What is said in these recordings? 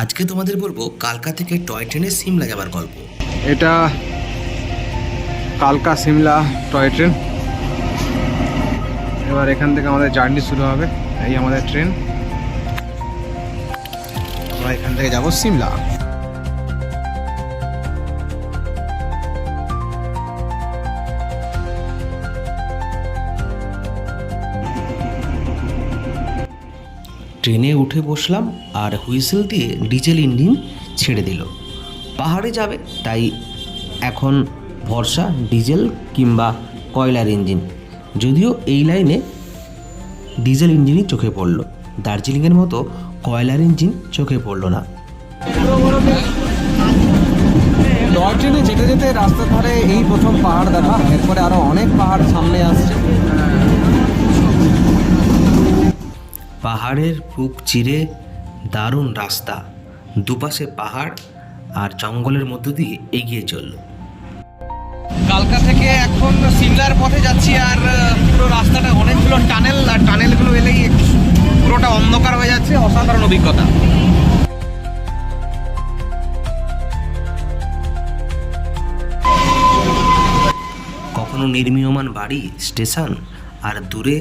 আজকে তোমাদের বলবো কালকা থেকে টয় ট্রেনে সিমলা যাবার গল্প। এটা কালকা সিমলা টয় ট্রেন। এবার এখান থেকে আমাদের জার্নি শুরু হবে। এই আমাদের ট্রেন, আমরা এখান থেকে যাব সিমলা। ট্রেনে উঠে বসলাম আর হুইসেল দিয়ে ডিজেল ইঞ্জিন ছেড়ে দিল। পাহাড়ে যাবে তাই এখন ভরসা ডিজেল কিংবা কয়লার ইঞ্জিন। যদিও এই লাইনে ডিজেল ইঞ্জিনই চোখে পড়ল, দার্জিলিংয়ের মতো কয়লার ইঞ্জিন চোখে পড়ল না। টয় ট্রেনে যেতে যেতে রাস্তার ধারে এই প্রথম পাহাড় দেখা, এরপরে আরো অনেক পাহাড় সামনে আসছে। পাহাড়ের বুক চিরে দারুণ রাস্তা, দুপাশে পাহাড় আর জঙ্গলের মধ্য দিয়ে এগিয়ে চলল। কালকা থেকে এখন সিমলার পথে যাচ্ছি, আর পুরো রাস্তাটা অনেকগুলো টানেল, আর টানেলগুলো এলেই পুরোটা অন্ধকার হয়ে যাচ্ছে। অসাধারণ অভিজ্ঞতা। কখনো নির্মীয়মান বাড়ি, স্টেশন, আর দূরে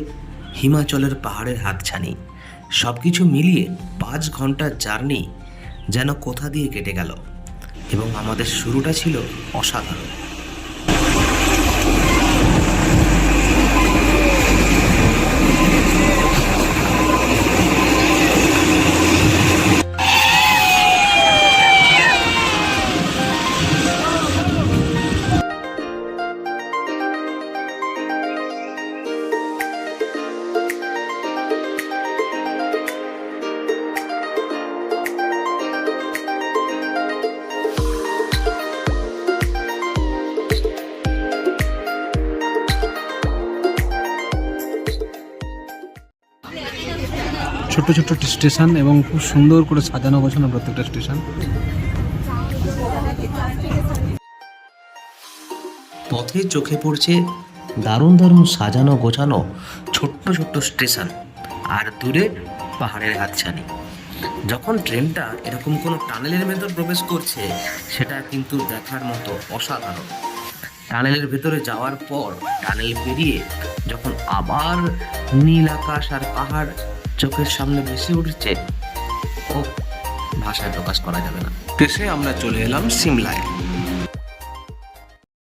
হিমাচলের পাহাড়ের হাতছানি, সব কিছু মিলিয়ে 5 ঘন্টার জার্নি যেন কোথা দিয়ে কেটে গেল। এবং আমাদের শুরুটা ছিল অসাধারণ। ছোট্ট ছোট্ট স্টেশন এবং খুব সুন্দর করে সাজানো গোছানো প্রত্যেকটা স্টেশন। পথে চোখে পড়ছে দারুণ দারুণ সাজানো গোছানো ছোট্ট ছোট্ট স্টেশন, আর দূরে পাহাড়ের হাতছানি। যখন ট্রেনটা এরকম কোনো টানেলের ভেতর প্রবেশ করছে, সেটা কিন্তু দেখার মতো অসাধারণ। টানেলের ভেতরে যাওয়ার পর টানেল পেরিয়ে যখন আবার নীল আকাশ আর পাহাড় চোখের সামনে ভেসে উঠছে, ও ভাষায় প্রকাশ করা যাবে না। শেষে আমরা চলে এলাম সিমলায়।